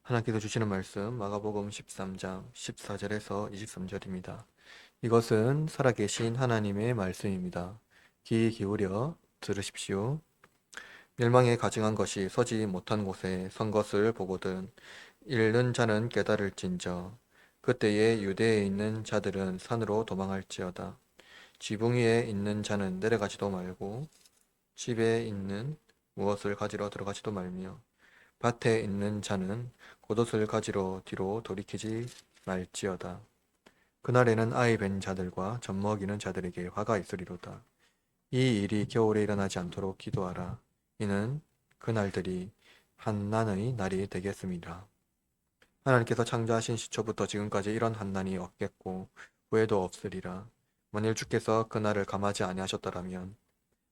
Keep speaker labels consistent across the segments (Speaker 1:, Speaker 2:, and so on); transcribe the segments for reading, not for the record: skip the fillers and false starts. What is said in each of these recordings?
Speaker 1: 하나님께서 주시는 말씀 마가복음 13장 14절에서 23절입니다. 이것은 살아계신 하나님의 말씀입니다. 귀 기울여 들으십시오. 멸망에 가증한 것이 서지 못한 곳에 선 것을 보거든 잃는 자는 깨달을진저 그때에 유대에 있는 자들은 산으로 도망할지어다. 지붕 위에 있는 자는 내려가지도 말고 집에 있는 무엇을 가지러 들어가지도 말며 밭에 있는 자는 겉옷을 가지러 뒤로 돌이키지 말지어다. 그날에는 아이 뵌 자들과 젖 먹이는 자들에게 화가 있으리로다. 이 일이 겨울에 일어나지 않도록 기도하라. 이는 그날들이 한난의 날이 되겠습니다. 하나님께서 창조하신 시초부터 지금까지 이런 한난이 없겠고 후에도 없으리라. 만일 주께서 그날을 감하지 아니하셨더라면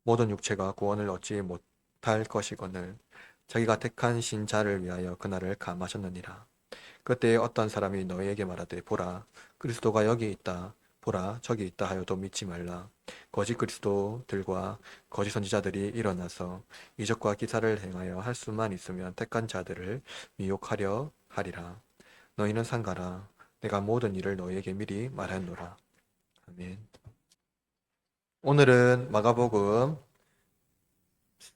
Speaker 1: 모든 육체가 구원을 얻지 못할 것이거늘 자기가 택한 신자를 위하여 그날을 감하셨느니라. 그때에 어떤 사람이 너희에게 말하되 보라 그리스도가 여기 있다 보라 저기 있다 하여도 믿지 말라. 거짓 그리스도들과 거짓 선지자들이 일어나서 이적과 기사를 행하여 할 수만 있으면 택한 자들을 미혹하려 하리라. 너희는 상가라. 내가 모든 일을 너희에게 미리 말하노라. 아멘. 오늘은 마가복음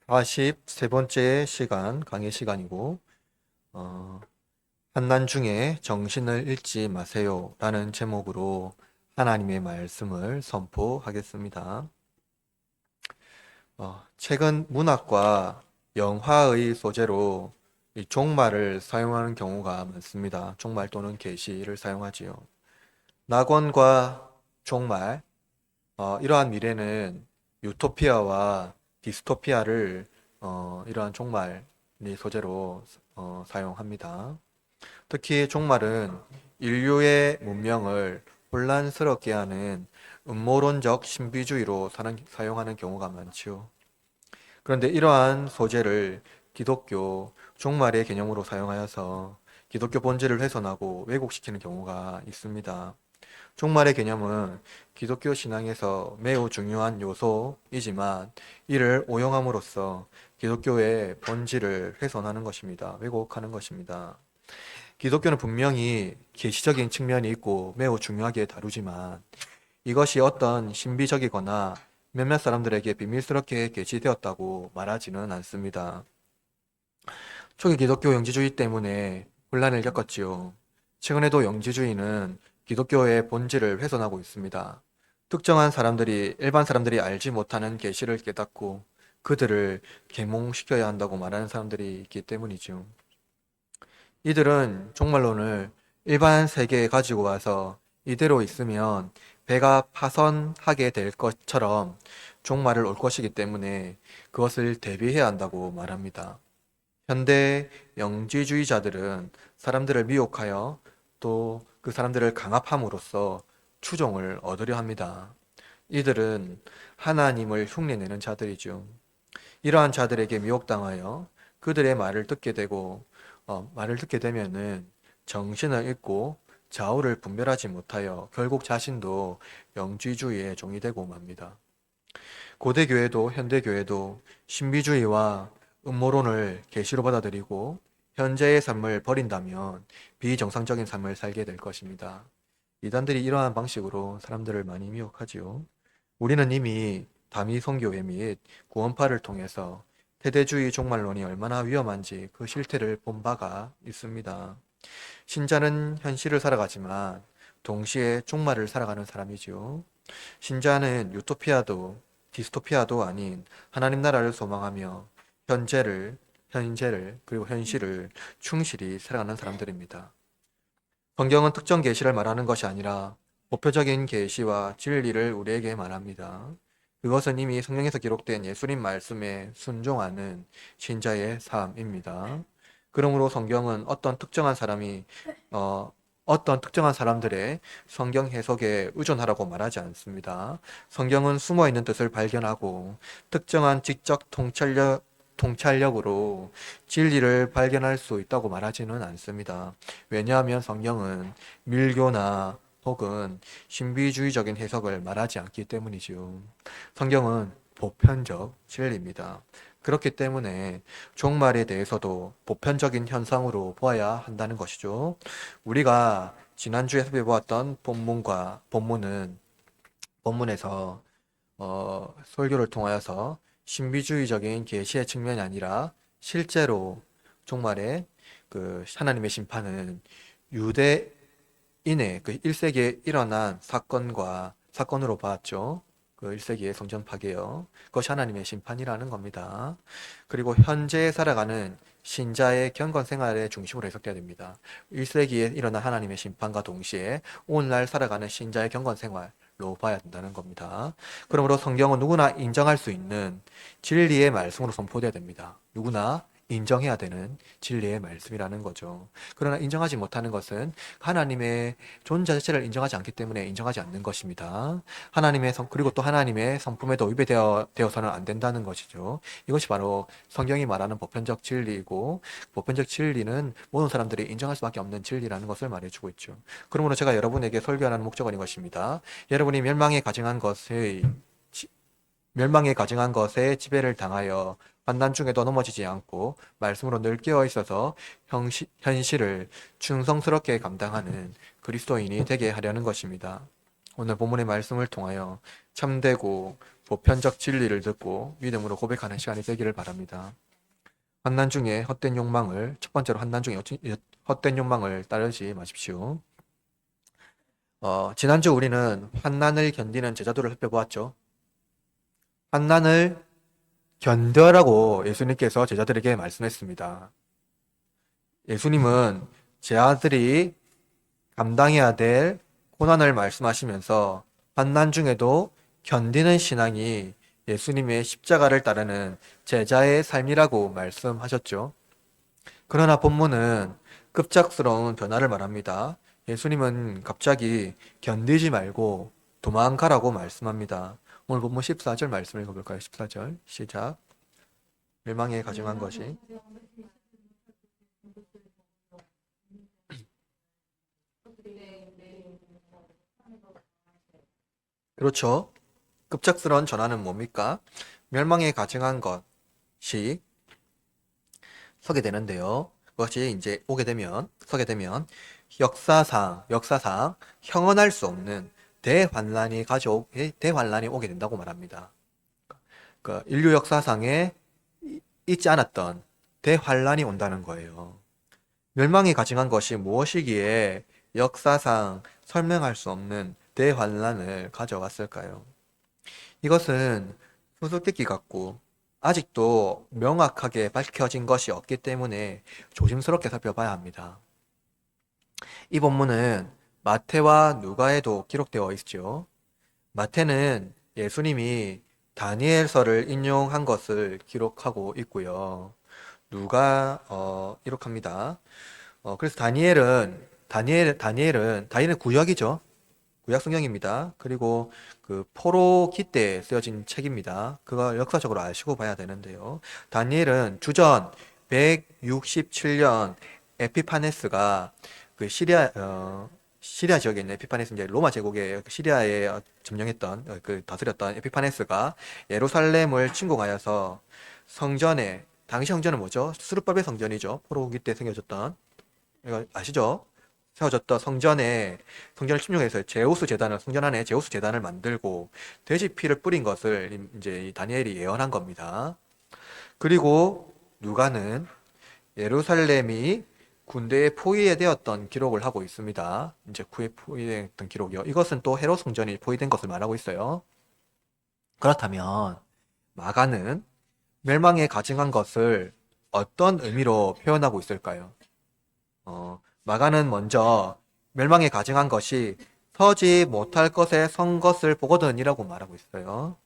Speaker 1: 43번째 시간 강의 시간이고 한난 중에 정신을 잃지 마세요 라는 제목으로 하나님의 말씀을 선포하겠습니다. 최근 문학과 영화의 소재로 이 종말을 사용하는 경우가 많습니다. 종말 또는 계시를 사용하지요. 낙원과 종말, 이러한 미래는 유토피아와 디스토피아를 이러한 종말의 소재로 사용합니다. 특히 종말은 인류의 문명을 혼란스럽게 하는 음모론적 신비주의로 사용하는 경우가 많죠. 그런데 이러한 소재를 기독교 종말의 개념으로 사용하여서 기독교 본질을 훼손하고 왜곡시키는 경우가 있습니다. 종말의 개념은 기독교 신앙에서 매우 중요한 요소이지만 이를 오용함으로써 기독교의 본질을 훼손하는 것입니다. 왜곡하는 것입니다. 기독교는 분명히 계시적인 측면이 있고 매우 중요하게 다루지만 이것이 어떤 신비적이거나 몇몇 사람들에게 비밀스럽게 계시되었다고 말하지는 않습니다. 초기 기독교 영지주의 때문에 혼란을 겪었지요. 최근에도 영지주의는 기독교의 본질을 훼손하고 있습니다. 특정한 사람들이 일반 사람들이 알지 못하는 계시를 깨닫고 그들을 계몽시켜야 한다고 말하는 사람들이 있기 때문이죠. 이들은 종말론을 일반 세계에 가지고 와서 이대로 있으면 배가 파선하게 될 것처럼 종말을 올 것이기 때문에 그것을 대비해야 한다고 말합니다. 현대 영지주의자들은 사람들을 미혹하여 또 그 사람들을 강압함으로써 추종을 얻으려 합니다. 이들은 하나님을 흉내내는 자들이죠. 이러한 자들에게 미혹당하여 그들의 말을 듣게 되면은 정신을 잃고 좌우를 분별하지 못하여 결국 자신도 영지주의의 종이 되고 맙니다. 고대 교회도 현대 교회도 신비주의와 음모론을 계시로 받아들이고 현재의 삶을 버린다면 비정상적인 삶을 살게 될 것입니다. 이단들이 이러한 방식으로 사람들을 많이 미혹하지요. 우리는 이미 다미 선교회 및 구원파를 통해서 세대주의 종말론이 얼마나 위험한지 그 실태를 본 바가 있습니다. 신자는 현실을 살아가지만 동시에 종말을 살아가는 사람이지요. 신자는 유토피아도 디스토피아도 아닌 하나님 나라를 소망하며 현재를 그리고 현실을 충실히 살아가는 사람들입니다. 성경은 특정 계시를 말하는 것이 아니라 보편적인 계시와 진리를 우리에게 말합니다. 그것은 이미 성경에서 기록된 예수님 말씀에 순종하는 신자의 삶입니다. 그러므로 성경은 어떤 특정한 사람들의 성경 해석에 의존하라고 말하지 않습니다. 성경은 숨어 있는 뜻을 발견하고 특정한 지적 통찰력으로 진리를 발견할 수 있다고 말하지는 않습니다. 왜냐하면 성경은 밀교나 혹은 신비주의적인 해석을 말하지 않기 때문이지요. 성경은 보편적 진리입니다. 그렇기 때문에 종말에 대해서도 보편적인 현상으로 보아야 한다는 것이죠. 우리가 지난주에 살펴보았던 본문에서 설교를 통하여서 신비주의적인 계시의 측면이 아니라 실제로 종말에 그 하나님의 심판은 유대인의 그 1세기에 일어난 사건으로 봤죠. 그 1세기의 성전 파괴요. 그것이 하나님의 심판이라는 겁니다. 그리고 현재 살아가는 신자의 경건 생활의 중심으로 해석돼야 됩니다. 1세기에 일어난 하나님의 심판과 동시에 오늘날 살아가는 신자의 경건 생활로 봐야 된다는 겁니다. 그러므로 성경은 누구나 인정할 수 있는 진리의 말씀으로 선포돼야 됩니다. 누구나 인정해야 되는 진리의 말씀이라는 거죠. 그러나 인정하지 못하는 것은 하나님의 존재 자체를 인정하지 않기 때문에 인정하지 않는 것입니다. 그리고 또 하나님의 성품에도 위배되어서는 안 된다는 것이죠. 이것이 바로 성경이 말하는 보편적 진리이고, 보편적 진리는 모든 사람들이 인정할 수밖에 없는 진리라는 것을 말해주고 있죠. 그러므로 제가 여러분에게 설교하는 목적은 이것입니다. 여러분이 멸망에 가증한 것에 지배를 당하여 환난 중에도 넘어지지 않고 말씀으로 늘 깨어 있어서 현실을 충성스럽게 감당하는 그리스도인이 되게 하려는 것입니다. 오늘 본문의 말씀을 통하여 참되고 보편적 진리를 듣고 믿음으로 고백하는 시간이 되기를 바랍니다. 첫 번째로 환난 중에 헛된 욕망을 따르지 마십시오. 지난주 우리는 환난을 견디는 제자도를 살펴보았죠. 환난을 견뎌라고 예수님께서 제자들에게 말씀했습니다. 예수님은 제자들이 감당해야 될 고난을 말씀하시면서 환난 중에도 견디는 신앙이 예수님의 십자가를 따르는 제자의 삶이라고 말씀하셨죠. 그러나 본문은 급작스러운 변화를 말합니다. 예수님은 갑자기 견디지 말고 도망가라고 말씀합니다. 오늘 본문 14절 말씀을 읽어볼까요? 14절 시작. 멸망에 가증한 것이 그렇죠. 급작스러운 전환은 뭡니까? 멸망에 가증한 것이 서게 되는데요. 그것이 이제 서게 되면 역사상 형언할 수 없는 대환란이 오게 된다고 말합니다. 그 인류 역사상에 있지 않았던 대환란이 온다는 거예요. 멸망이 가증한 것이 무엇이기에 역사상 설명할 수 없는 대환란을 가져왔을까요? 이것은 수수께끼 같고 아직도 명확하게 밝혀진 것이 없기 때문에 조심스럽게 살펴봐야 합니다. 이 본문은 마태와 누가에도 기록되어 있죠. 마태는 예수님이 다니엘서를 인용한 것을 기록하고 있고요. 누가 기록합니다. 그래서 다니엘은 구약이죠. 구약 성경입니다. 그리고 그 포로기 때 쓰여진 책입니다. 그걸 역사적으로 아시고 봐야 되는데요. 다니엘은 주전 167년 에피파네스가 그 시리아 지역에 있는 에피파네스, 이제 로마 제국의 시리아에 점령했던 그 다스렸던 에피파네스가 예루살렘을 침공하여서 당시 성전은 뭐죠? 수르바벨 성전이죠. 포로기 때 생겨졌던, 이거 아시죠? 세워졌던 성전을 침공해서 성전 안에 제우스 제단을 만들고 돼지 피를 뿌린 것을 이제 이 다니엘이 예언한 겁니다. 그리고 누가는 예루살렘이 군대에 포위되었던 기록을 하고 있습니다. 이제 포위됐던 기록이요. 이것은 또 헤롯 성전이 포위된 것을 말하고 있어요. 그렇다면 마가는 멸망에 가증한 것을 어떤 의미로 표현하고 있을까요? 마가는 먼저 멸망에 가증한 것이 서지 못할 것에 선 것을 보거든이라고 말하고 있어요.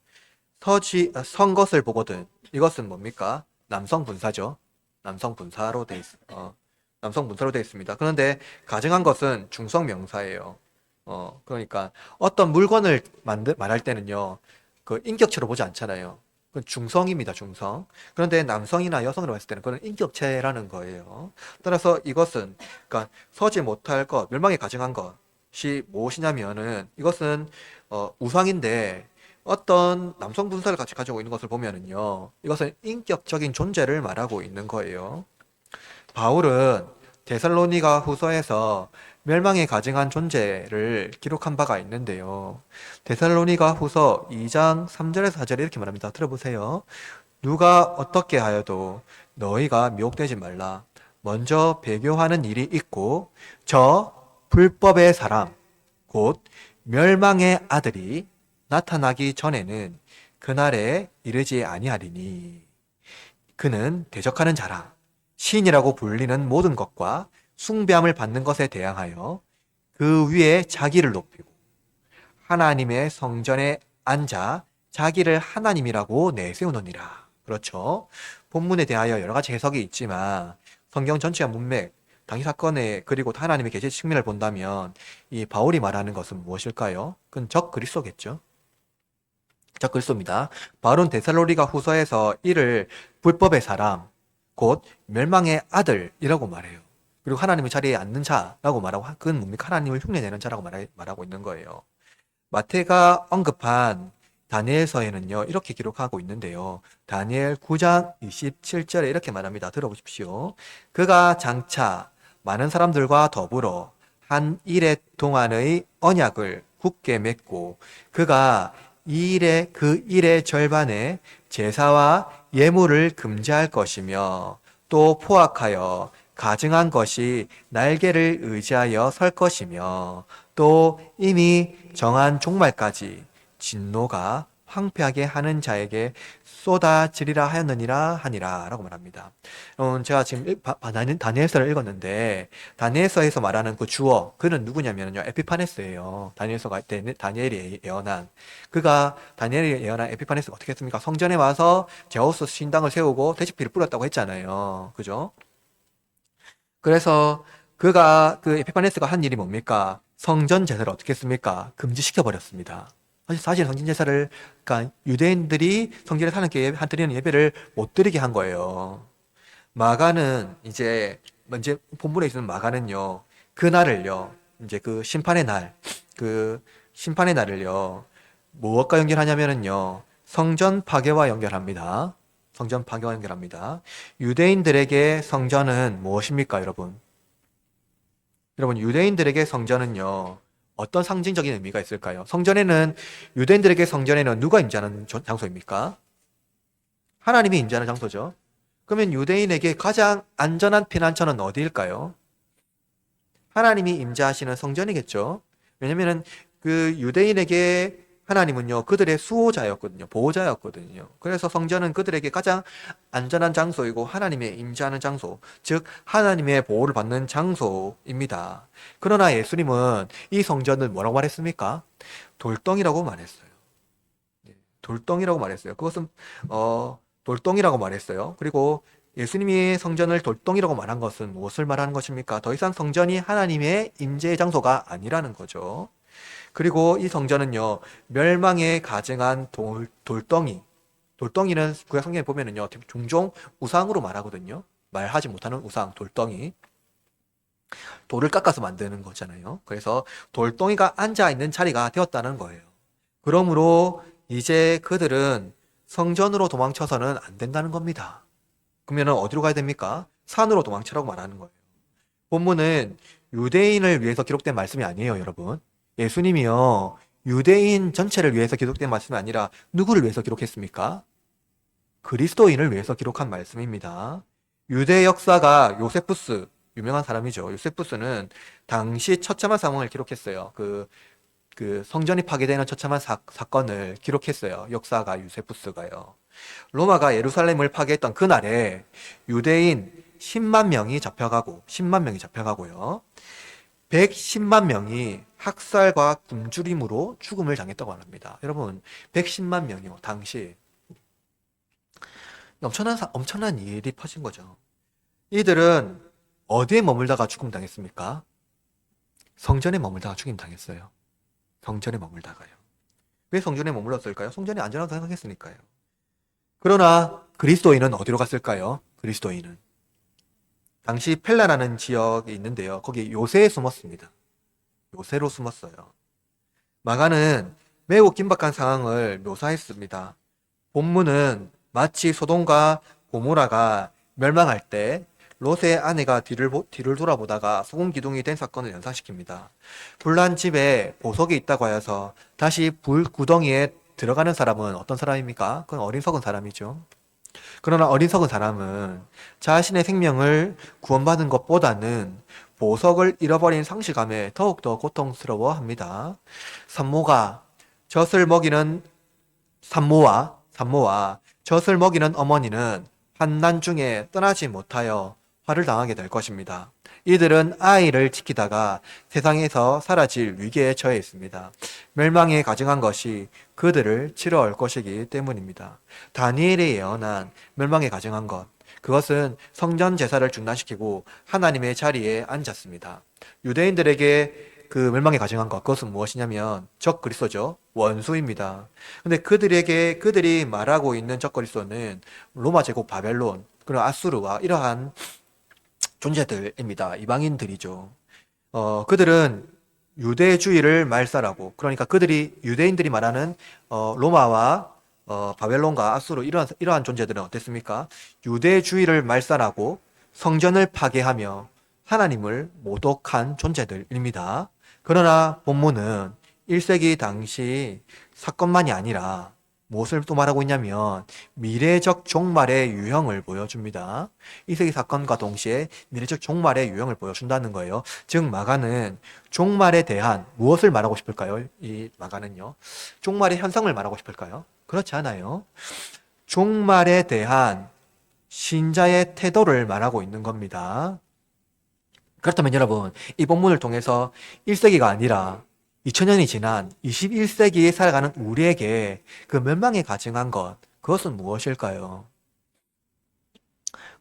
Speaker 1: 선 것을 보거든. 이것은 뭡니까? 남성 분사죠. 남성 분사로 돼 있습니다. 그런데 가증한 것은 중성 명사예요. 그러니까 어떤 물건을 말할 때는요, 그 인격체로 보지 않잖아요. 그건 중성입니다, 중성. 그런데 남성이나 여성으로 봤을 때는 그건 인격체라는 거예요. 따라서 이것은, 그러니까 서지 못할 멸망에 가증한 것이 무엇이냐면은, 이것은, 우상인데, 어떤 남성 분사를 같이 가지고 있는 것을 보면은요, 이것은 인격적인 존재를 말하고 있는 거예요. 바울은 데살로니가 후서에서 멸망에 가증한 존재를 기록한 바가 있는데요. 데살로니가 후서 2장 3절에서 4절에 이렇게 말합니다. 들어보세요. 누가 어떻게 하여도 너희가 미혹되지 말라. 먼저 배교하는 일이 있고 저 불법의 사람 곧 멸망의 아들이 나타나기 전에는 그날에 이르지 아니하리니 그는 대적하는 자라 신이라고 불리는 모든 것과 숭배함을 받는 것에 대항하여 그 위에 자기를 높이고 하나님의 성전에 앉아 자기를 하나님이라고 내세우느니라. 그렇죠. 본문에 대하여 여러 가지 해석이 있지만 성경 전체의 문맥, 당시 사건에 그리고 하나님의 계시 측면을 본다면 이 바울이 말하는 것은 무엇일까요? 그건 적 그리스도겠죠. 적 그리스도입니다. 바울은 데살로니가 후서에서 이를 불법의 사람, 곧 멸망의 아들이라고 말해요. 그리고 하나님의 자리에 앉는 자라고 말하고 그건 뭡니까? 하나님을 흉내내는 자라고 말하고 있는 거예요. 마태가 언급한 다니엘서에는요, 이렇게 기록하고 있는데요. 다니엘 9장 27절에 이렇게 말합니다. 들어보십시오. 그가 장차 많은 사람들과 더불어 한 일의 동안의 언약을 굳게 맺고 그가 그 일의 절반에 제사와 예물을 금지할 것이며 또 포악하여 가증한 것이 날개를 의지하여 설 것이며 또 이미 정한 종말까지 진노가 황폐하게 하는 자에게 쏟아지리라 하였느니라 하니라 라고 말합니다. 제가 지금 다니엘서를 읽었는데 다니엘서에서 말하는 그 주어 그는 누구냐면요 에피파네스예요. 다니엘이 예언한 그가 다니엘이 예언한 에피파네스가 어떻게 했습니까? 성전에 와서 제우스 신당을 세우고 돼지피를 뿌렸다고 했잖아요. 그죠? 그래서 그 에피파네스가 한 일이 뭡니까? 성전 제사를 어떻게 했습니까? 금지시켜 버렸습니다. 사실 성전 제사를 그러니까 유대인들이 성전에 하나님께 드리는 예배를 못 드리게 한 거예요. 마가는 이제 먼저 본문에 있는 마가는요. 그날을요. 이제 그 심판의 날을요. 무엇과 연결하냐면은요. 성전 파괴와 연결합니다. 성전 파괴와 연결합니다. 유대인들에게 성전은 무엇입니까, 여러분? 여러분, 유대인들에게 성전은요, 어떤 상징적인 의미가 있을까요? 유대인들에게 성전에는 누가 임재하는 장소입니까? 하나님이 임재하는 장소죠. 그러면 유대인에게 가장 안전한 피난처는 어디일까요? 하나님이 임재하시는 성전이겠죠. 왜냐면은 그 유대인에게 하나님은요, 그들의 수호자였거든요. 보호자였거든요. 그래서 성전은 그들에게 가장 안전한 장소이고 하나님의 임재하는 장소, 즉 하나님의 보호를 받는 장소입니다. 그러나 예수님은 이 성전을 뭐라고 말했습니까? 돌덩이라고 말했어요. 네, 돌덩이라고 말했어요. 그것은 돌덩이라고 말했어요. 그리고 예수님이 성전을 돌덩이라고 말한 것은 무엇을 말하는 것입니까? 더 이상 성전이 하나님의 임재의 장소가 아니라는 거죠. 그리고 이 성전은요, 멸망에 가증한 돌덩이는 구약 성경에 보면은요, 종종 우상으로 말하거든요. 말하지 못하는 우상, 돌덩이. 돌을 깎아서 만드는 거잖아요. 그래서 돌덩이가 앉아 있는 자리가 되었다는 거예요. 그러므로 이제 그들은 성전으로 도망쳐서는 안 된다는 겁니다. 그러면 어디로 가야 됩니까? 산으로 도망치라고 말하는 거예요. 본문은 유대인을 위해서 기록된 말씀이 아니에요, 여러분. 예수님이요, 유대인 전체를 위해서 기록된 말씀이 아니라 누구를 위해서 기록했습니까? 그리스도인을 위해서 기록한 말씀입니다. 유대 역사가 요세푸스, 유명한 사람이죠. 요세푸스는 당시 처참한 상황을 기록했어요. 그 성전이 파괴되는 처참한 사건을 기록했어요. 역사가 요세푸스가요. 로마가 예루살렘을 파괴했던 그날에 유대인 10만 명이 잡혀가고요. 110만 명이 학살과 굶주림으로 죽음을 당했다고 합니다. 여러분, 110만 명이요. 당시 엄청난 일이 퍼진 거죠. 이들은 어디에 머물다가 죽음 당했습니까? 성전에 머물다가 죽임 당했어요. 성전에 머물다가요. 왜 성전에 머물렀을까요? 성전이 안전하다고 생각했으니까요. 그러나 그리스도인은 어디로 갔을까요? 그리스도인은 당시 펠라라는 지역이 있는데요. 거기 요새에 숨었습니다. 요새로 숨었어요. 마가는 매우 긴박한 상황을 묘사했습니다. 본문은 마치 소돔과 고모라가 멸망할 때 롯의 아내가 뒤를 돌아보다가 소금 기둥이 된 사건을 연상시킵니다. 불난 집에 보석이 있다고 하여서 다시 불 구덩이에 들어가는 사람은 어떤 사람입니까? 그건 어리석은 사람이죠. 그러나 어리석은 사람은 자신의 생명을 구원받은 것보다는 보석을 잃어버린 상실감에 더욱더 고통스러워합니다. 산모가 젖을 먹이는 산모와 젖을 먹이는 어머니는 환난 중에 떠나지 못하여 화를 당하게 될 것입니다. 이들은 아이를 지키다가 세상에서 사라질 위기에 처해 있습니다. 멸망에 가증한 것이 그들을 치러올 것이기 때문입니다. 다니엘이 예언한 멸망에 가증한 것, 그것은 성전 제사를 중단시키고 하나님의 자리에 앉았습니다. 유대인들에게 그 멸망에 가증한 것, 그것은 무엇이냐면 적 그리스도죠. 원수입니다. 근데 그들이 말하고 있는 적 그리스도는 로마 제국 바벨론, 그리고 아수르와 이러한 존재들입니다. 이방인들이죠. 그들은 유대주의를 말살하고, 그러니까 유대인들이 말하는 로마와 바벨론과 아수르 이러한 존재들은 어땠습니까? 유대주의를 말살하고 성전을 파괴하며 하나님을 모독한 존재들입니다. 그러나 본문은 1세기 당시 사건만이 아니라 무엇을 또 말하고 있냐면 미래적 종말의 유형을 보여줍니다. 2세기 사건과 동시에 미래적 종말의 유형을 보여준다는 거예요. 즉 마가는 종말에 대한 무엇을 말하고 싶을까요? 이 마가는요. 종말의 현상을 말하고 싶을까요? 그렇지 않아요. 종말에 대한 신자의 태도를 말하고 있는 겁니다. 그렇다면 여러분, 이 본문을 통해서 1세기가 아니라 2000년이 지난 21세기에 살아가는 우리에게 그 멸망에 가증한 것, 그것은 무엇일까요?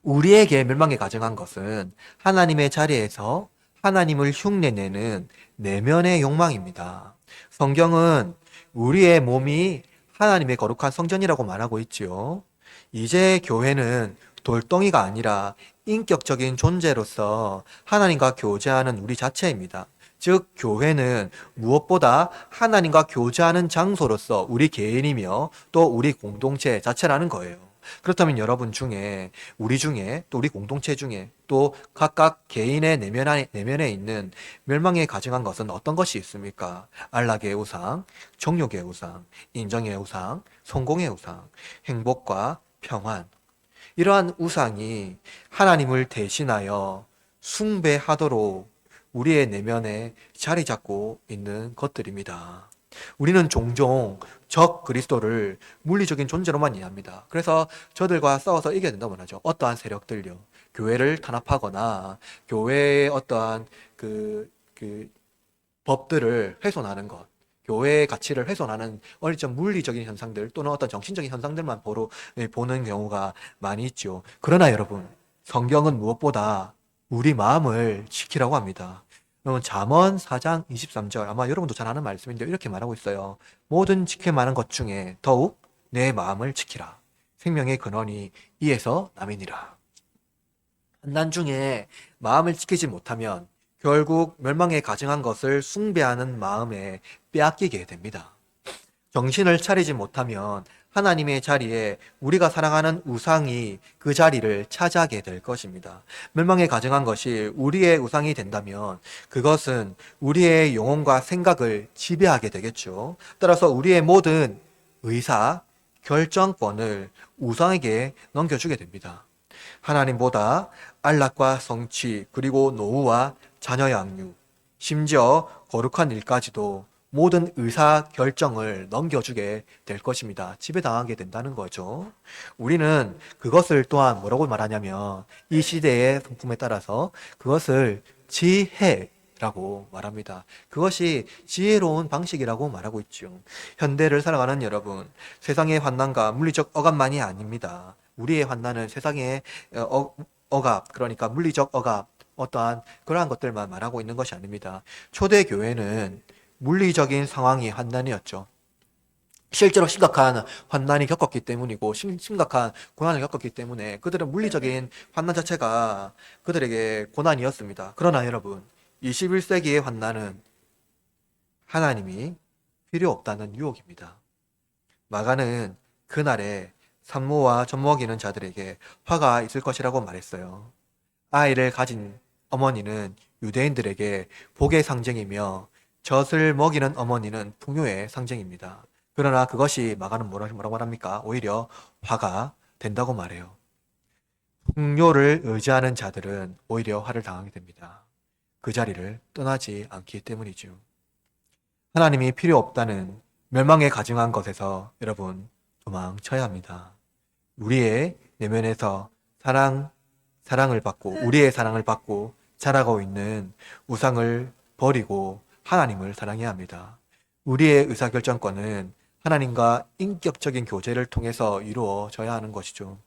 Speaker 1: 우리에게 멸망에 가증한 것은 하나님의 자리에서 하나님을 흉내내는 내면의 욕망입니다. 성경은 우리의 몸이 하나님의 거룩한 성전이라고 말하고 있지요. 이제 교회는 돌덩이가 아니라 인격적인 존재로서 하나님과 교제하는 우리 자체입니다. 즉, 교회는 무엇보다 하나님과 교제하는 장소로서 우리 개인이며 또 우리 공동체 자체라는 거예요. 그렇다면 여러분 중에, 우리 중에, 또 우리 공동체 중에, 또 각각 개인의 내면에 있는 멸망에 가증한 것은 어떤 것이 있습니까? 안락의 우상, 정욕의 우상, 인정의 우상, 성공의 우상, 행복과 평안. 이러한 우상이 하나님을 대신하여 숭배하도록 우리의 내면에 자리 잡고 있는 것들입니다. 우리는 종종 적 그리스도를 물리적인 존재로만 이해합니다. 그래서 저들과 싸워서 이겨야 된다고 하죠. 어떠한 세력들요. 교회를 탄압하거나 교회의 어떠한 그 법들을 훼손하는 것. 교회의 가치를 훼손하는 어떤 물리적인 현상들 또는 어떤 정신적인 현상들만 보는 경우가 많이 있죠. 그러나 여러분, 성경은 무엇보다 우리 마음을 지키라고 합니다. 여러분, 잠언 4장 23절, 아마 여러분도 잘 아는 말씀인데 이렇게 말하고 있어요. 모든 지킬 만한 것 중에 더욱 내 마음을 지키라. 생명의 근원이 이에서 남이니라. 한난 중에 마음을 지키지 못하면 결국 멸망에 가증한 것을 숭배하는 마음에 빼앗기게 됩니다. 정신을 차리지 못하면 하나님의 자리에 우리가 사랑하는 우상이 그 자리를 차지하게 될 것입니다. 멸망에 가증한 것이 우리의 우상이 된다면 그것은 우리의 영혼과 생각을 지배하게 되겠죠. 따라서 우리의 모든 의사, 결정권을 우상에게 넘겨주게 됩니다. 하나님보다 안락과 성취, 그리고 노후와 자녀 양육, 심지어 거룩한 일까지도 모든 의사 결정을 넘겨주게 될 것입니다. 지배당하게 된다는 거죠. 우리는 그것을 또한 뭐라고 말하냐면 이 시대의 성품에 따라서 그것을 지혜라고 말합니다. 그것이 지혜로운 방식이라고 말하고 있죠. 현대를 살아가는 여러분, 세상의 환난과 물리적 억압만이 아닙니다. 우리의 환난은 세상의 억압, 그러니까 물리적 억압, 어떠한 그러한 것들만 말하고 있는 것이 아닙니다. 초대 교회는 물리적인 상황이 환난이었죠. 실제로 심각한 환난이 겪었기 때문이고 심각한 고난을 겪었기 때문에 그들은 물리적인 환난 자체가 그들에게 고난이었습니다. 그러나 여러분, 21세기의 환난은 하나님이 필요 없다는 유혹입니다. 마가는 그날에 산모와 젖먹이는 자들에게 화가 있을 것이라고 말했어요. 아이를 가진 어머니는 유대인들에게 복의 상징이며 젖을 먹이는 어머니는 풍요의 상징입니다. 그러나 그것이 마가는 뭐라고 말합니까? 오히려 화가 된다고 말해요. 풍요를 의지하는 자들은 오히려 화를 당하게 됩니다. 그 자리를 떠나지 않기 때문이죠. 하나님이 필요 없다는 멸망에 가증한 것에서 여러분 도망쳐야 합니다. 우리의 내면에서 우리의 사랑을 받고 자라고 있는 우상을 버리고 하나님을 사랑해야 합니다. 우리의 의사결정권은 하나님과 인격적인 교제를 통해서 이루어져야 하는 것이죠.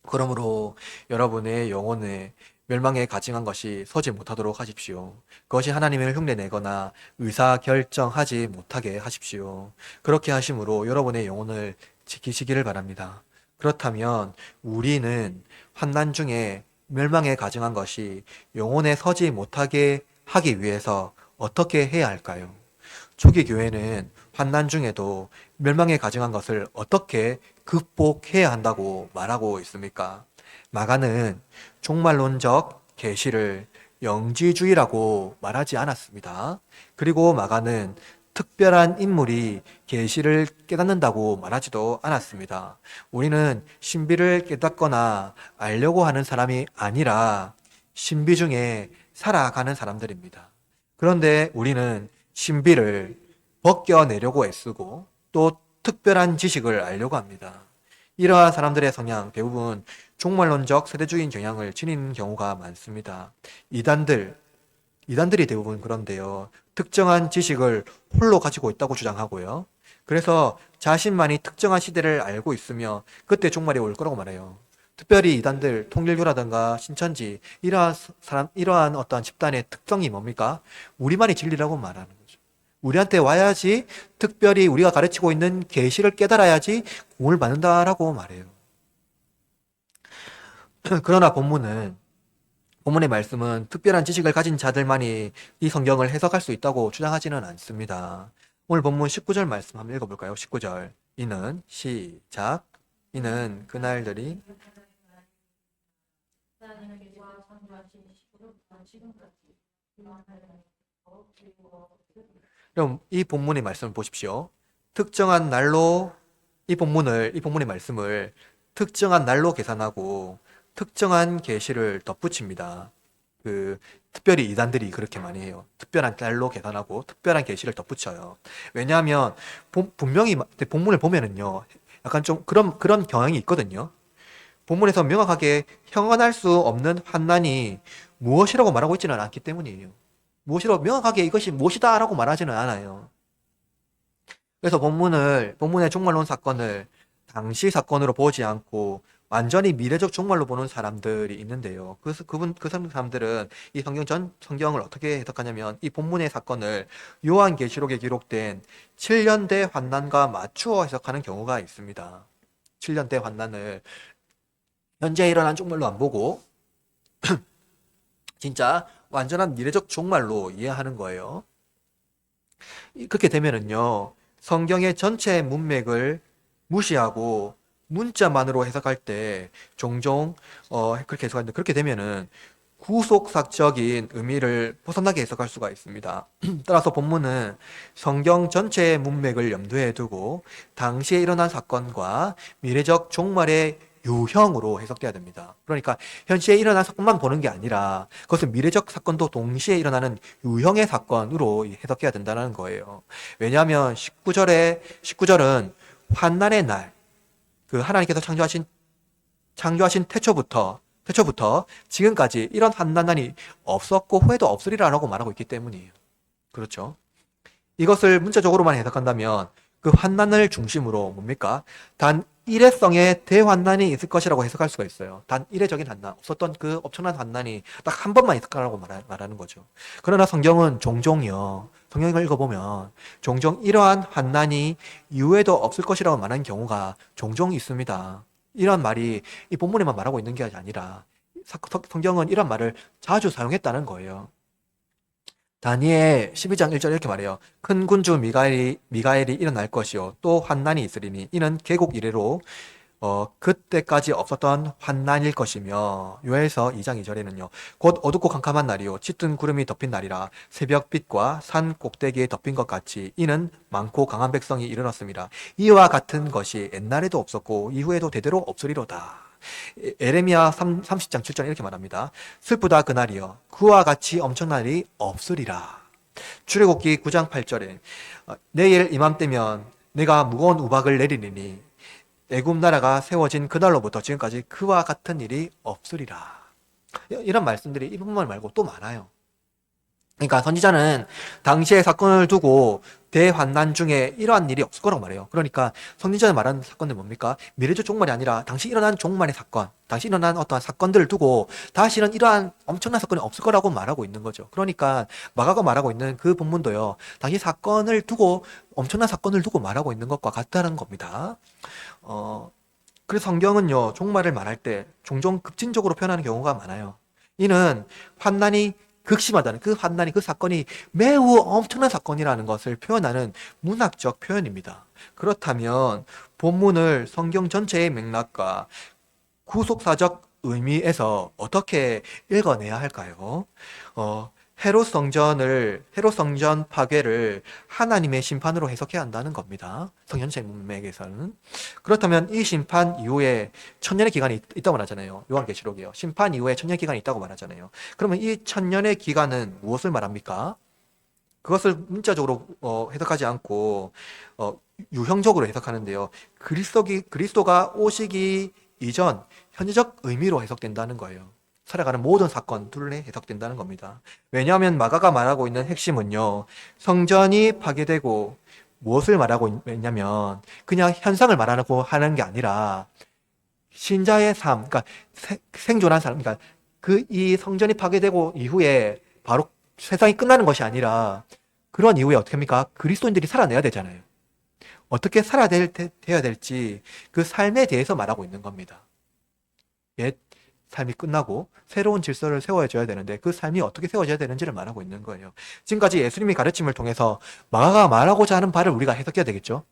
Speaker 1: 그러므로 여러분의 영혼에 멸망에 가증한 것이 서지 못하도록 하십시오. 그것이 하나님을 흉내내거나 의사결정하지 못하게 하십시오. 그렇게 하심으로 여러분의 영혼을 지키시기를 바랍니다. 그렇다면 우리는 환난 중에 멸망에 가증한 것이 영혼에 서지 못하게 하기 위해서 어떻게 해야 할까요? 초기 교회는 환난 중에도 멸망에 가증한 것을 어떻게 극복해야 한다고 말하고 있습니까? 마가는 종말론적 계시를 영지주의라고 말하지 않았습니다. 그리고 마가는 특별한 인물이 계시를 깨닫는다고 말하지도 않았습니다. 우리는 신비를 깨닫거나 알려고 하는 사람이 아니라 신비 중에 살아가는 사람들입니다. 그런데 우리는 신비를 벗겨내려고 애쓰고 또 특별한 지식을 알려고 합니다. 이러한 사람들의 성향 대부분 종말론적 세대주의인 경향을 지니는 경우가 많습니다. 이단들이 대부분 그런데요. 특정한 지식을 홀로 가지고 있다고 주장하고요. 그래서 자신만이 특정한 시대를 알고 있으며 그때 종말이 올 거라고 말해요. 특별히 이단들, 통일교라든가 신천지 이러한 어떤 집단의 특성이 뭡니까? 우리만이 진리라고 말하는 거죠. 우리한테 와야지 특별히 우리가 가르치고 있는 계시를 깨달아야지 공을 받는다라고 말해요. 그러나 본문의 말씀은 특별한 지식을 가진 자들만이 이 성경을 해석할 수 있다고 주장하지는 않습니다. 오늘 본문 19절 말씀 한번 읽어볼까요? 19절. 이는 그날들이 그럼 이 본문의 말씀을 보십시오. 특정한 날로 이 본문의 말씀을 특정한 날로 계산하고 특정한 계시를 덧붙입니다. 특별히 이단들이 그렇게 많이 해요. 특별한 날로 계산하고 특별한 계시를 덧붙여요. 왜냐하면 분명히 본문을 보면은요, 약간 좀 그런 경향이 있거든요. 본문에서 명확하게 형언할 수 없는 환난이 무엇이라고 말하고 있지는 않기 때문이에요. 무엇이라고 명확하게 이것이 무엇이다라고 말하지는 않아요. 그래서 본문의 종말론 사건을 당시 사건으로 보지 않고 완전히 미래적 종말로 보는 사람들이 있는데요. 그래서 그 사람들은 이 성경을 어떻게 해석하냐면 이 본문의 사건을 요한계시록에 기록된 7년대 환난과 맞추어 해석하는 경우가 있습니다. 7년대 환난을 현재 일어난 종말로 안 보고 진짜 완전한 미래적 종말로 이해하는 거예요. 그렇게 되면은요, 성경의 전체 문맥을 무시하고 문자만으로 해석할 때 종종 그렇게 해석하는데, 그렇게 되면은 구속사적인 의미를 벗어나게 해석할 수가 있습니다. 따라서 본문은 성경 전체의 문맥을 염두에 두고 당시에 일어난 사건과 미래적 종말의 유형으로 해석돼야 됩니다. 그러니까 현시에 일어난 사건만 보는 게 아니라 그것은 미래적 사건도 동시에 일어나는 유형의 사건으로 해석해야 된다는 거예요. 왜냐하면 19절은 환난의 날, 하나님께서 창조하신 태초부터 지금까지 이런 환난이 없었고 후에도 없으리라라고 말하고 있기 때문이에요. 그렇죠? 이것을 문자적으로만 해석한다면 그 환난을 중심으로 뭡니까? 단 일회성의 대환난이 있을 것이라고 해석할 수가 있어요. 단 일회적인 환난, 없었던 그 엄청난 환난이 딱 한 번만 있을 거라고 말하는 거죠. 그러나 성경을 읽어보면 종종 이러한 환난이 이후에도 없을 것이라고 말하는 경우가 종종 있습니다. 이런 말이 이 본문에만 말하고 있는 게 아니라 성경은 이런 말을 자주 사용했다는 거예요. 다니엘 12장 1절 이렇게 말해요. 큰 군주 미가엘이 일어날 것이요 또 환난이 있으리니 이는 개국 이래로 그때까지 없었던 환난일 것이며, 요엘서 2장 2절에는요 곧 어둡고 캄캄한 날이요 짙은 구름이 덮인 날이라 새벽빛과 산 꼭대기에 덮인 것 같이 이는 많고 강한 백성이 일어났습니다. 이와 같은 것이 옛날에도 없었고 이후에도 대대로 없으리로다. 에레미야 30장 7절 이렇게 말합니다. 슬프다 그날이여 그와 같이 엄청난 일이 없으리라. 출애굽기 9장 8절에 내일 이맘때면 내가 무거운 우박을 내리리니 애굽 나라가 세워진 그날로부터 지금까지 그와 같은 일이 없으리라. 이런 말씀들이 이 부분 말고 또 많아요. 그러니까 선지자는 당시의 사건을 두고 대환난 중에 이러한 일이 없을 거라고 말해요. 그러니까 선지자가 말하는 사건들 뭡니까? 미래적 종말이 아니라 당시 일어난 종말의 사건, 당시 일어난 어떠한 사건들을 두고 다시는 이러한 엄청난 사건이 없을 거라고 말하고 있는 거죠. 그러니까 마가가 말하고 있는 그 본문도요, 당시 사건을 두고, 엄청난 사건을 두고 말하고 있는 것과 같다는 겁니다. 그래서 성경은요, 종말을 말할 때 종종 급진적으로 표현하는 경우가 많아요. 이는 환난이 극심하다는, 그 환난이, 그 사건이 매우 엄청난 사건이라는 것을 표현하는 문학적 표현입니다. 그렇다면 본문을 성경 전체의 맥락과 구속사적 의미에서 어떻게 읽어내야 할까요? 헤롯 성전 파괴를 하나님의 심판으로 해석해야 한다는 겁니다. 성전체 문맥에서는. 그렇다면 이 심판 이후에 천년의 기간이 있다고 말하잖아요. 요한계시록이요. 심판 이후에 천년 기간이 있다고 말하잖아요. 그러면 이 천년의 기간은 무엇을 말합니까? 그것을 문자적으로 해석하지 않고 유형적으로 해석하는데요. 그리스도가 오시기 이전 현재적 의미로 해석된다는 거예요. 살아가는 모든 사건들에 해석된다는 겁니다. 왜냐하면 마가가 말하고 있는 핵심은요, 성전이 파괴되고 무엇을 말하고 있냐면 그냥 현상을 말하고 하는 게 아니라 신자의 삶, 그러니까 생존한 삶, 그러니까 이 성전이 파괴되고 이후에 바로 세상이 끝나는 것이 아니라 그런 이후에 어떻게 합니까? 그리스도인들이 살아내야 되잖아요. 어떻게 살아야 될지 그 삶에 대해서 말하고 있는 겁니다. 옛 삶이 끝나고 새로운 질서를 세워줘야 되는데 그 삶이 어떻게 세워져야 되는지를 말하고 있는 거예요. 지금까지 예수님의 가르침을 통해서 마가가 말하고자 하는 바를 우리가 해석해야 되겠죠.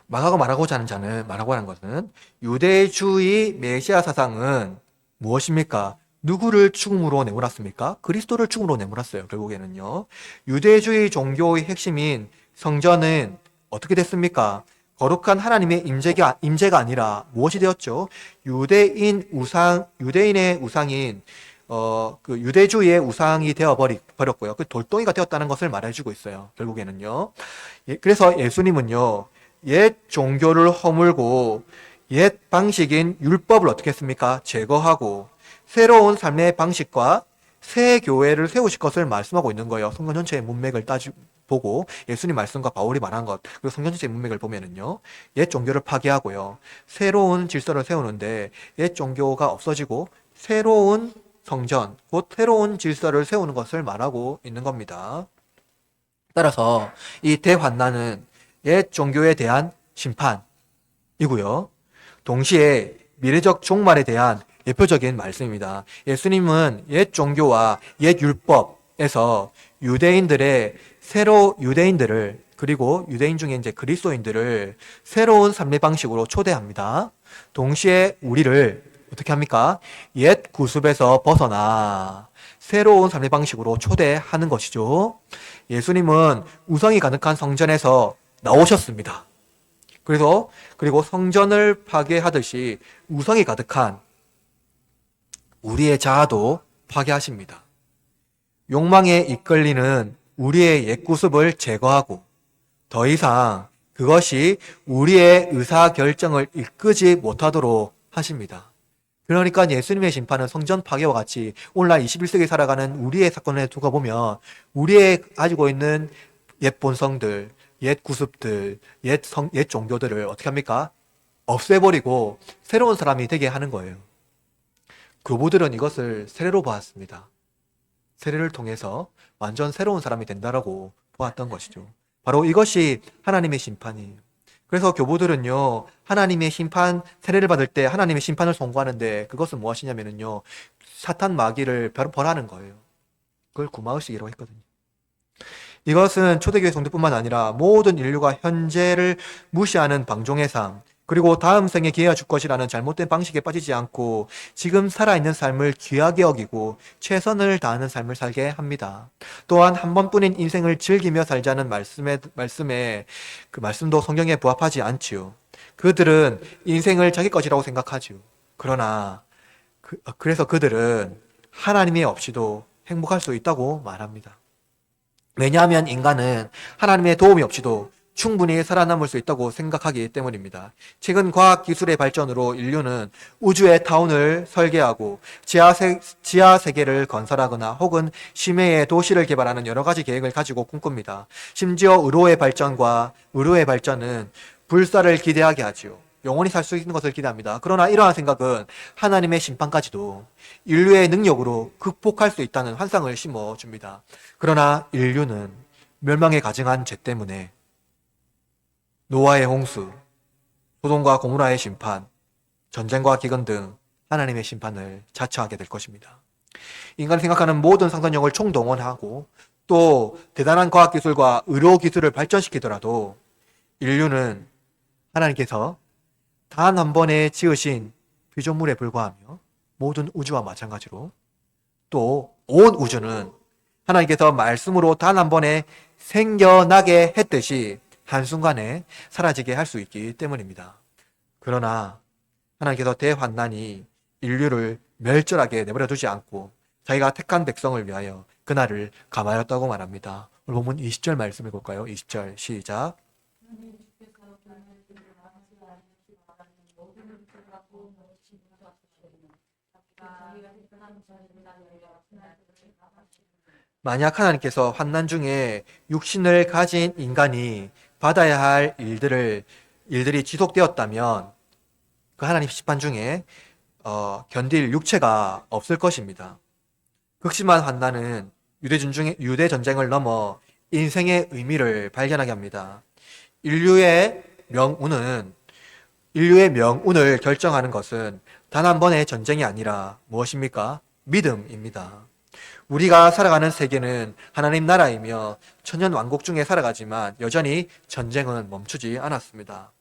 Speaker 1: 마가가 말하고자 하는 것은 유대주의 메시아 사상은 무엇입니까? 누구를 죽음으로 내몰았습니까? 그리스도를 죽음으로 내몰았어요. 결국에는요. 유대주의 종교의 핵심인 성전은 어떻게 됐습니까? 거룩한 하나님의 임재가 아니라 무엇이 되었죠? 유대인의 우상인 그 유대주의의 우상이 버렸고요. 그 돌덩이가 되었다는 것을 말해주고 있어요. 결국에는요. 그래서 예수님은요, 옛 종교를 허물고 옛 방식인 율법을 어떻게 했습니까? 제거하고 새로운 삶의 방식과 새 교회를 세우실 것을 말씀하고 있는 거예요. 성경 전체의 문맥을 보고 예수님 말씀과 바울이 말한 것, 그리고 성경 전체의 문맥을 보면은요, 옛 종교를 파괴하고요, 새로운 질서를 세우는데 옛 종교가 없어지고 새로운 성전, 곧 새로운 질서를 세우는 것을 말하고 있는 겁니다. 따라서 이 대환난은 옛 종교에 대한 심판이고요, 동시에 미래적 종말에 대한 대표적인 말씀입니다. 예수님은 옛 종교와 옛 율법에서 유대인들을, 그리고 유대인 중에 이제 그리스도인들을 새로운 삶의 방식으로 초대합니다. 동시에 우리를 어떻게 합니까? 옛 구습에서 벗어나 새로운 삶의 방식으로 초대하는 것이죠. 예수님은 우상이 가득한 성전에서 나오셨습니다. 그리고 성전을 파괴하듯이 우상이 가득한 우리의 자아도 파괴하십니다. 욕망에 이끌리는 우리의 옛 구습을 제거하고 더 이상 그것이 우리의 의사결정을 이끌지 못하도록 하십니다. 그러니까 예수님의 심판은 성전 파괴와 같이 오늘날 21세기 살아가는 우리의 사건을 두고 보면 우리의 가지고 있는 옛 본성들, 옛 구습들, 옛 종교들을 어떻게 합니까? 없애버리고 새로운 사람이 되게 하는 거예요. 교부들은 이것을 세례로 보았습니다. 세례를 통해서 완전 새로운 사람이 된다라고 보았던 것이죠. 바로 이것이 하나님의 심판이에요. 그래서 교부들은요, 하나님의 심판, 세례를 받을 때 하나님의 심판을 선고하는데 그것은 무엇이냐면요, 사탄 마귀를 벌하는 거예요. 그걸 구마의식이라고 했거든요. 이것은 초대교회 성도뿐만 아니라 모든 인류가 현재를 무시하는 방종의 삶, 그리고 다음 생에 기회가 줄 것이라는 잘못된 방식에 빠지지 않고 지금 살아있는 삶을 귀하게 여기고 최선을 다하는 삶을 살게 합니다. 또한 한 번뿐인 인생을 즐기며 살자는 말씀에 그 말씀도 성경에 부합하지 않지요. 그들은 인생을 자기 것이라고 생각하지요. 그러나 그래서 그들은 하나님이 없이도 행복할 수 있다고 말합니다. 왜냐하면 인간은 하나님의 도움이 없이도 충분히 살아남을 수 있다고 생각하기 때문입니다. 최근 과학기술의 발전으로 인류는 우주의 타운을 설계하고 지하 세계를 건설하거나 혹은 심해의 도시를 개발하는 여러 가지 계획을 가지고 꿈꿉니다. 심지어 의료의 발전은 불사를 기대하게 하지요. 영원히 살 수 있는 것을 기대합니다. 그러나 이러한 생각은 하나님의 심판까지도 인류의 능력으로 극복할 수 있다는 환상을 심어줍니다. 그러나 인류는 멸망에 가증한 죄 때문에 노아의 홍수, 소돔과 고모라의 심판, 전쟁과 기근 등 하나님의 심판을 자처하게 될 것입니다. 인간이 생각하는 모든 상상력을 총동원하고 또 대단한 과학기술과 의료기술을 발전시키더라도 인류는 하나님께서 단 한 번에 지으신 피조물에 불과하며 모든 우주와 마찬가지로 또 온 우주는 하나님께서 말씀으로 단 한 번에 생겨나게 했듯이 한순간에 사라지게 할 수 있기 때문입니다. 그러나 하나님께서 대환난이 인류를 멸절하게 내버려 두지 않고 자기가 택한 백성을 위하여 그날을 감하였다고 말합니다. 오늘 본문 20절 말씀 읽을까요? 20절 시작. 만약 하나님께서 환난 중에 육신을 가진 인간이 받아야 할 일들이 지속되었다면 그 하나님 심판 중에 견딜 육체가 없을 것입니다. 극심한 환난은 유대 전쟁을 넘어 인생의 의미를 발견하게 합니다. 인류의 명운을 결정하는 것은 단 한 번의 전쟁이 아니라 무엇입니까? 믿음입니다. 우리가 살아가는 세계는 하나님 나라이며 천년 왕국 중에 살아가지만 여전히 전쟁은 멈추지 않았습니다.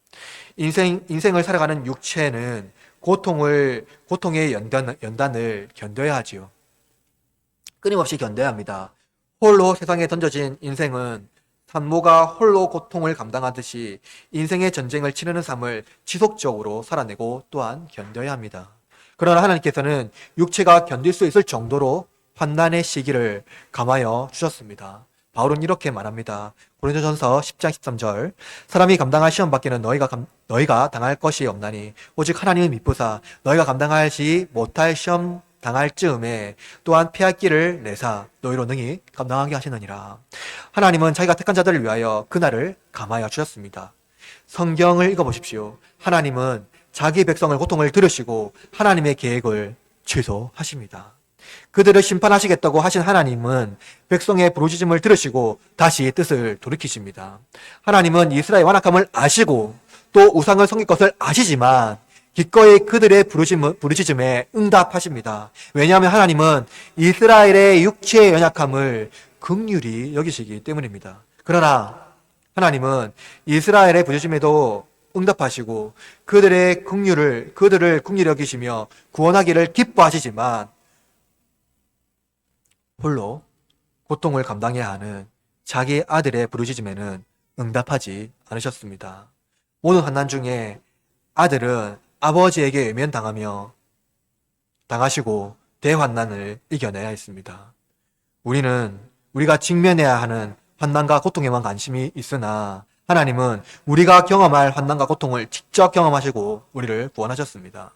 Speaker 1: 인생을 살아가는 육체는 고통의 연단을 견뎌야 하지요. 끊임없이 견뎌야 합니다. 홀로 세상에 던져진 인생은 산모가 홀로 고통을 감당하듯이 인생의 전쟁을 치르는 삶을 지속적으로 살아내고 또한 견뎌야 합니다. 그러나 하나님께서는 육체가 견딜 수 있을 정도로 환난의 시기를 감하여 주셨습니다. 바울은 이렇게 말합니다. 고린도전서 10장 13절 사람이 감당할 시험 밖에는 너희가 당할 것이 없나니 오직 하나님을 믿부사 너희가 감당하지 못할 시험 당할 즈음에 또한 피할 길을 내사 너희로 능히 감당하게 하시느니라. 하나님은 자기가 택한 자들을 위하여 그날을 감하여 주셨습니다. 성경을 읽어보십시오. 하나님은 자기 백성의 고통을 들으시고 하나님의 계획을 취소하십니다. 그들을 심판하시겠다고 하신 하나님은 백성의 부르짖음을 들으시고 다시 뜻을 돌이키십니다. 하나님은 이스라엘의 완악함을 아시고 또 우상을 섬길 것을 아시지만 기꺼이 그들의 부르짖음에 응답하십니다. 왜냐하면 하나님은 이스라엘의 육체의 연약함을 긍휼히 여기시기 때문입니다. 그러나 하나님은 이스라엘의 부르짖음에도 응답하시고 그들을 긍휼히 여기시며 구원하기를 기뻐하시지만 홀로 고통을 감당해야 하는 자기 아들의 부르짖음에는 응답하지 않으셨습니다. 모든 환난 중에 아들은 아버지에게 외면당하시고 대환난을 이겨내야 했습니다. 우리가 직면해야 하는 환난과 고통에만 관심이 있으나 하나님은 우리가 경험할 환난과 고통을 직접 경험하시고 우리를 구원하셨습니다.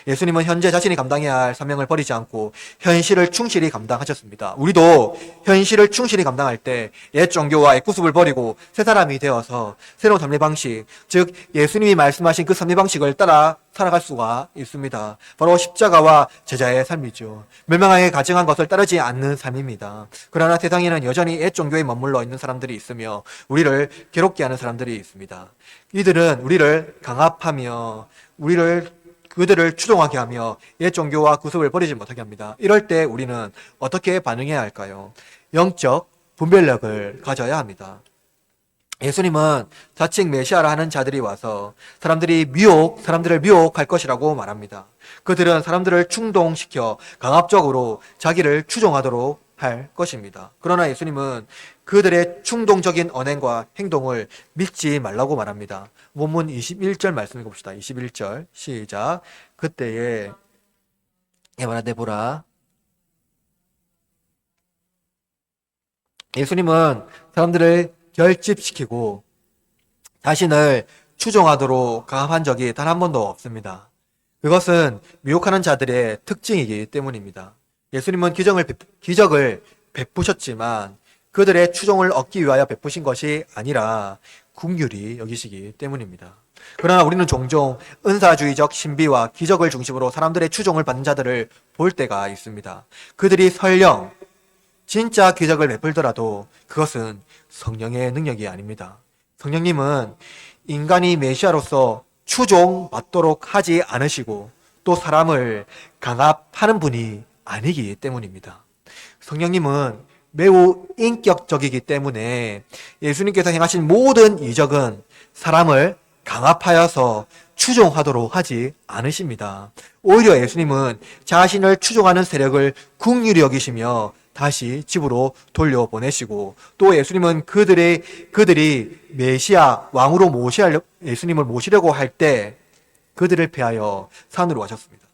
Speaker 1: 예수님은 현재 자신이 감당해야 할 사명을 버리지 않고 현실을 충실히 감당하셨습니다. 우리도 현실을 충실히 감당할 때 옛 종교와 옛 구습을 버리고 새 사람이 되어서 새로운 삶의 방식, 즉 예수님이 말씀하신 그 삶의 방식을 따라 살아갈 수가 있습니다. 바로 십자가와 제자의 삶이죠. 멸망하게 가증한 것을 따르지 않는 삶입니다. 그러나 세상에는 여전히 옛 종교에 머물러 있는 사람들이 있으며 우리를 괴롭게 하는 사람들이 있습니다. 이들은 우리를 강압하며 우리를 그들을 추종하게 하며 옛 종교와 구습을 버리지 못하게 합니다. 이럴 때 우리는 어떻게 반응해야 할까요? 영적 분별력을 가져야 합니다. 예수님은 자칭 메시아라 하는 자들이 와서 사람들을 미혹할 것이라고 말합니다. 그들은 사람들을 충동시켜 강압적으로 자기를 추종하도록 할 것입니다. 그러나 예수님은 그들의 충동적인 언행과 행동을 믿지 말라고 말합니다. 본문 21절 말씀 읽어봅시다. 21절 시작. 그때에 말하되 보라. 예수님은 사람들을 결집시키고 자신을 추종하도록 강압한 적이 단 한 번도 없습니다. 그것은 미혹하는 자들의 특징이기 때문입니다. 예수님은 기적을 베푸셨지만 그들의 추종을 얻기 위하여 베푸신 것이 아니라 긍휼히 여기시기 때문입니다. 그러나 우리는 종종 은사주의적 신비와 기적을 중심으로 사람들의 추종을 받는 자들을 볼 때가 있습니다. 그들이 설령 진짜 기적을 베풀더라도 그것은 성령의 능력이 아닙니다. 성령님은 인간이 메시아로서 추종받도록 하지 않으시고 또 사람을 강압하는 분이 아니기 때문입니다. 성령님은 매우 인격적이기 때문에 예수님께서 행하신 모든 이적은 사람을 강압하여서 추종하도록 하지 않으십니다. 오히려 예수님은 자신을 추종하는 세력을 긍휼히 여기시며 다시 집으로 돌려보내시고 또 예수님은 그들이 메시아 왕으로 예수님을 모시려고 할 때 그들을 패하여 산으로 가셨습니다.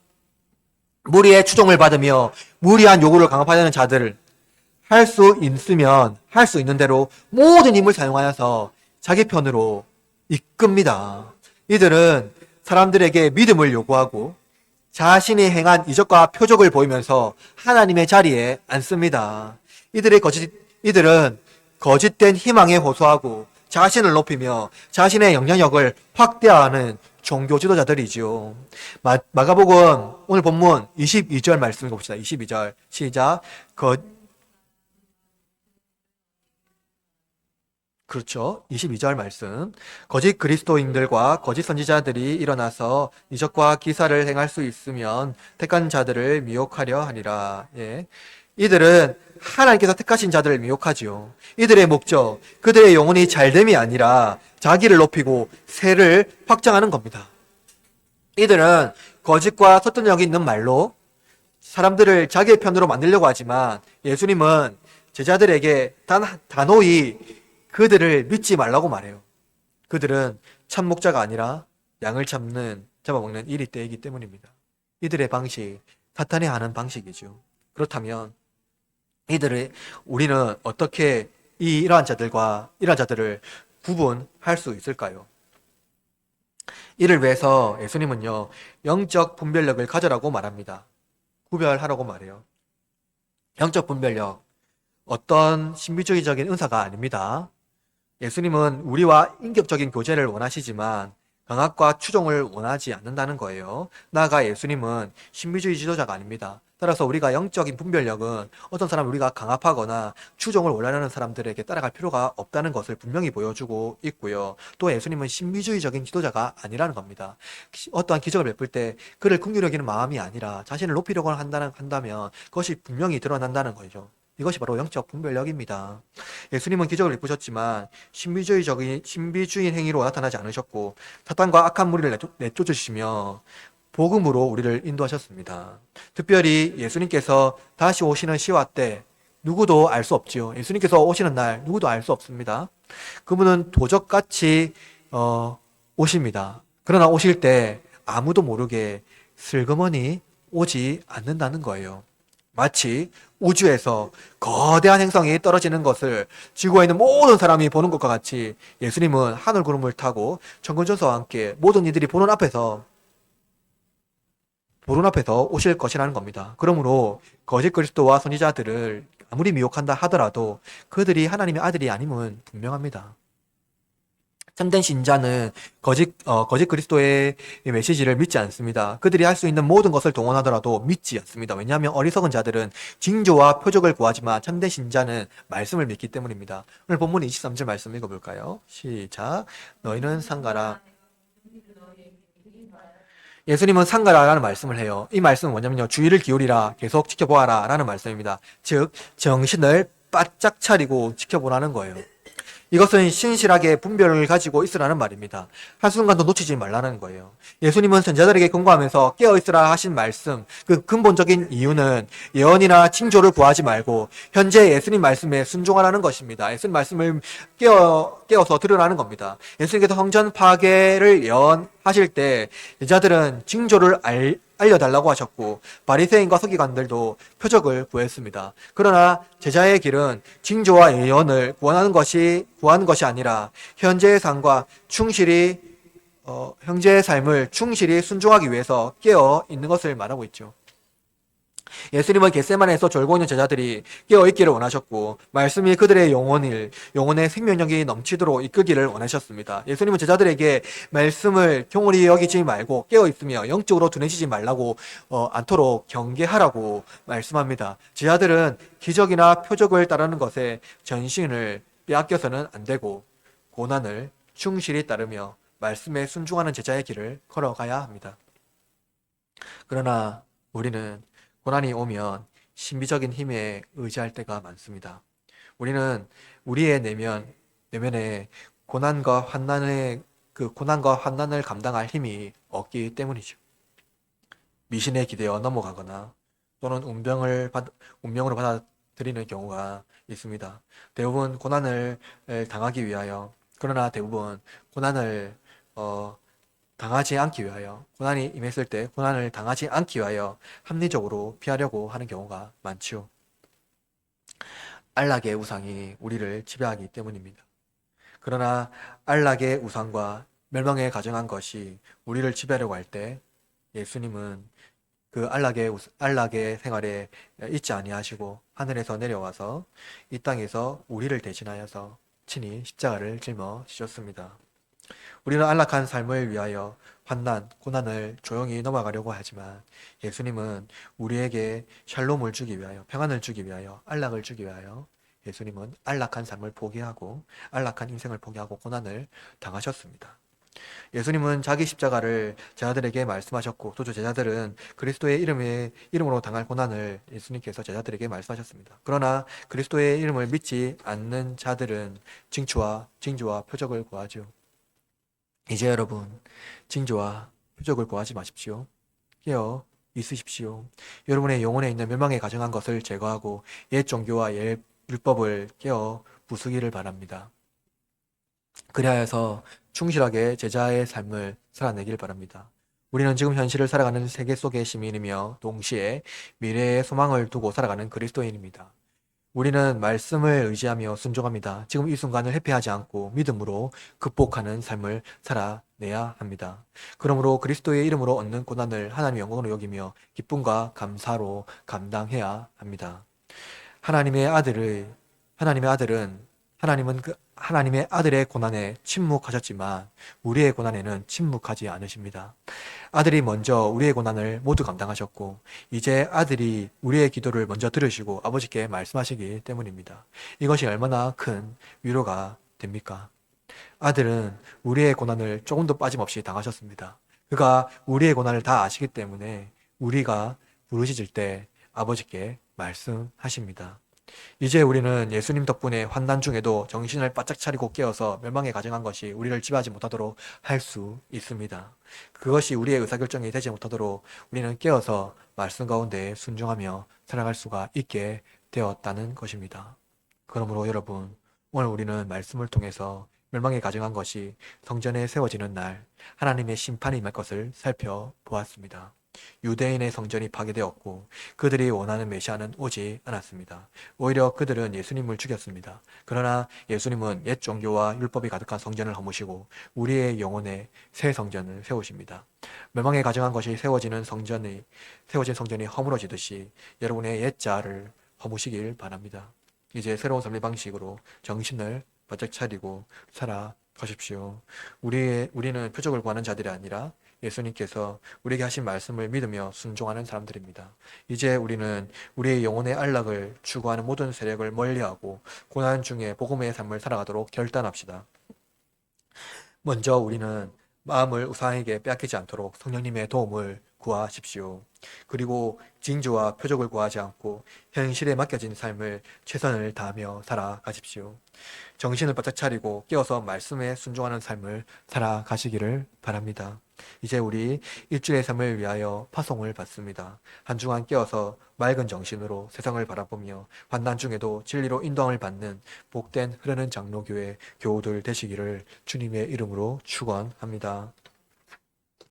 Speaker 1: 무리의 추종을 받으며 무리한 요구를 강압하려는 자들을 할 수 있으면 할 수 있는 대로 모든 힘을 사용하여서 자기 편으로 이끕니다. 이들은 사람들에게 믿음을 요구하고 자신이 행한 이적과 표적을 보이면서 하나님의 자리에 앉습니다. 이들은 거짓된 희망에 호소하고 자신을 높이며 자신의 영향력을 확대하는 종교 지도자들이지요. 마가복음 오늘 본문 22절 말씀 봅시다. 22절 시작. 그렇죠. 22절 말씀. 거짓 그리스도인들과 거짓 선지자들이 일어나서 이적과 기사를 행할 수 있으면 택한 자들을 미혹하려 하니라. 예. 이들은 하나님께서 택하신 자들을 미혹하지요. 이들의 목적, 그들의 영혼이 잘됨이 아니라 자기를 높이고 세를 확장하는 겁니다. 이들은 거짓과 설득력 있는 말로 사람들을 자기의 편으로 만들려고 하지만 예수님은 제자들에게 단호히 그들을 믿지 말라고 말해요. 그들은 참 목자가 아니라 양을 잡아먹는 이리떼이기 때문입니다. 이들의 방식, 사탄이 하는 방식이죠. 그렇다면 우리는 어떻게 이러한 자들을 구분할 수 있을까요? 이를 위해서 예수님은요, 영적 분별력을 가져라고 말합니다. 구별하라고 말해요. 영적 분별력, 어떤 신비주의적인 은사가 아닙니다. 예수님은 우리와 인격적인 교제를 원하시지만 강압과 추종을 원하지 않는다는 거예요. 나아가 예수님은 신비주의 지도자가 아닙니다. 따라서 우리가 영적인 분별력은 어떤 사람을 우리가 강압하거나 추종을 원하는 사람들에게 따라갈 필요가 없다는 것을 분명히 보여주고 있고요. 또 예수님은 신비주의적인 지도자가 아니라는 겁니다. 어떠한 기적을 베풀 때 그를 긍휼히 여기는 마음이 아니라 자신을 높이려고 한다면 그것이 분명히 드러난다는 거죠. 이것이 바로 영적 분별력입니다. 예수님은 기적을 베푸셨지만 신비주의 행위로 나타나지 않으셨고 사탄과 악한 무리를 내쫓으시며 복음으로 우리를 인도하셨습니다. 특별히 예수님께서 다시 오시는 시와 때 누구도 알 수 없지요. 예수님께서 오시는 날 누구도 알 수 없습니다. 그분은 도적같이 오십니다. 그러나 오실 때 아무도 모르게 슬그머니 오지 않는다는 거예요. 마치 우주에서 거대한 행성이 떨어지는 것을 지구에 있는 모든 사람이 보는 것과 같이 예수님은 하늘 구름을 타고 천군천사와 함께 모든 이들이 보는 앞에서 오실 것이라는 겁니다. 그러므로 거짓 그리스도와 선지자들을 아무리 미혹한다 하더라도 그들이 하나님의 아들이 아님은 분명합니다. 참된 신자는 거짓 그리스도의 메시지를 믿지 않습니다. 그들이 할 수 있는 모든 것을 동원하더라도 믿지 않습니다. 왜냐하면 어리석은 자들은 징조와 표적을 구하지만 참된 신자는 말씀을 믿기 때문입니다. 오늘 본문 23절 말씀 읽어볼까요? 시작. 너희는 상가라. 예수님은 상가라는 말씀을 해요. 이 말씀은 뭐냐면요. 주의를 기울이라, 계속 지켜보아라 라는 말씀입니다. 즉, 정신을 바짝 차리고 지켜보라는 거예요. 이것은 신실하게 분별을 가지고 있으라는 말입니다. 한순간도 놓치지 말라는 거예요. 예수님은 선자들에게 경고하면서 깨어있으라 하신 말씀, 그 근본적인 이유는 예언이나 징조를 구하지 말고 현재 예수님 말씀에 순종하라는 것입니다. 예수님 말씀을 깨어서 들으라는 겁니다. 예수님께서 성전 파괴를 예언하실 때 여자들은 징조를 알려달라고 하셨고 바리새인과 서기관들도 표적을 구했습니다. 그러나 제자의 길은 징조와 예언을 구하는 것이 아니라 현재의 삶과 충실히 현재의 삶을 충실히 순종하기 위해서 깨어 있는 것을 말하고 있죠. 예수님은 겟세마네에서 졸고 있는 제자들이 깨어있기를 원하셨고 말씀이 그들의 영혼의 생명력이 넘치도록 이끌기를 원하셨습니다. 예수님은 제자들에게 말씀을 경홀히 여기지 말고 깨어있으며 영적으로 둔해지지 말라고 않도록 경계하라고 말씀합니다. 제자들은 기적이나 표적을 따르는 것에 전신을 빼앗겨서는 안 되고 고난을 충실히 따르며 말씀에 순종하는 제자의 길을 걸어가야 합니다. 그러나 우리는 고난이 오면 신비적인 힘에 의지할 때가 많습니다. 우리는 우리의 내면에 고난과 환난을 감당할 힘이 없기 때문이죠. 미신에 기대어 넘어가거나 또는 운명으로 받아들이는 경우가 있습니다. 대부분 고난을 당하기 위하여, 그러나 대부분 고난을 당하지 않기 위하여, 고난이 임했을 때 고난을 당하지 않기 위하여 합리적으로 피하려고 하는 경우가 많죠. 안락의 우상이 우리를 지배하기 때문입니다. 그러나 안락의 우상과 멸망에 가정한 것이 우리를 지배하려고 할 때 예수님은 그 안락의 생활에 있지 아니하시고 하늘에서 내려와서 이 땅에서 우리를 대신하여서 친히 십자가를 짊어지셨습니다. 우리는 안락한 삶을 위하여 환난, 고난을 조용히 넘어가려고 하지만 예수님은 우리에게 샬롬을 주기 위하여, 평안을 주기 위하여, 안락을 주기 위하여 예수님은 안락한 삶을 포기하고 안락한 인생을 포기하고 고난을 당하셨습니다. 예수님은 자기 십자가를 제자들에게 말씀하셨고 또 제자들은 그리스도의 이름으로 당할 고난을 예수님께서 제자들에게 말씀하셨습니다. 그러나 그리스도의 이름을 믿지 않는 자들은 징조와 표적을 구하죠. 이제 여러분, 징조와 표적을 구하지 마십시오. 깨어 있으십시오. 여러분의 영혼에 있는 멸망에 가정한 것을 제거하고 옛 종교와 옛 율법을 깨어 부수기를 바랍니다. 그리하여서 충실하게 제자의 삶을 살아내길 바랍니다. 우리는 지금 현실을 살아가는 세계 속의 시민이며 동시에 미래의 소망을 두고 살아가는 그리스도인입니다. 우리는 말씀을 의지하며 순종합니다. 지금 이 순간을 회피하지 않고 믿음으로 극복하는 삶을 살아내야 합니다. 그러므로 그리스도의 이름으로 얻는 고난을 하나님의 영광으로 여기며 기쁨과 감사로 감당해야 합니다. 하나님의 아들은 하나님의 아들의 고난에 침묵하셨지만 우리의 고난에는 침묵하지 않으십니다. 아들이 먼저 우리의 고난을 모두 감당하셨고 이제 아들이 우리의 기도를 먼저 들으시고 아버지께 말씀하시기 때문입니다. 이것이 얼마나 큰 위로가 됩니까? 아들은 우리의 고난을 조금도 빠짐없이 당하셨습니다. 그가 우리의 고난을 다 아시기 때문에 우리가 부르짖을 때 아버지께 말씀하십니다. 이제 우리는 예수님 덕분에 환난 중에도 정신을 바짝 차리고 깨어서 멸망에 가정한 것이 우리를 지배하지 못하도록 할 수 있습니다. 그것이 우리의 의사결정이 되지 못하도록 우리는 깨어서 말씀 가운데 순종하며 살아갈 수가 있게 되었다는 것입니다. 그러므로 여러분, 오늘 우리는 말씀을 통해서 멸망에 가정한 것이 성전에 세워지는 날 하나님의 심판이 임할 것을 살펴보았습니다. 유대인의 성전이 파괴되었고 그들이 원하는 메시아는 오지 않았습니다. 오히려 그들은 예수님을 죽였습니다. 그러나 예수님은 옛 종교와 율법이 가득한 성전을 허무시고 우리의 영혼에 새 성전을 세우십니다. 멸망에 가정한 것이 세워진 성전이 허물어지듯이 여러분의 옛 자를 허무시길 바랍니다. 이제 새로운 삶의 방식으로 정신을 바짝 차리고 살아가십시오. 우리는 표적을 구하는 자들이 아니라 예수님께서 우리에게 하신 말씀을 믿으며 순종하는 사람들입니다. 이제 우리는 우리의 영혼의 안락을 추구하는 모든 세력을 멀리하고 고난 중에 복음의 삶을 살아가도록 결단합시다. 먼저 우리는 마음을 우상에게 빼앗기지 않도록 성령님의 도움을 구하십시오. 그리고 징조와 표적을 구하지 않고 현실에 맡겨진 삶을 최선을 다하며 살아가십시오. 정신을 바짝 차리고 깨어서 말씀에 순종하는 삶을 살아가시기를 바랍니다. 이제 우리 일주일의 삶을 위하여 파송을 받습니다. 한 주간 깨어서 맑은 정신으로 세상을 바라보며 환난 중에도 진리로 인도함을 받는 복된 흐르는 장로교회 교우들 되시기를 주님의 이름으로 축원합니다.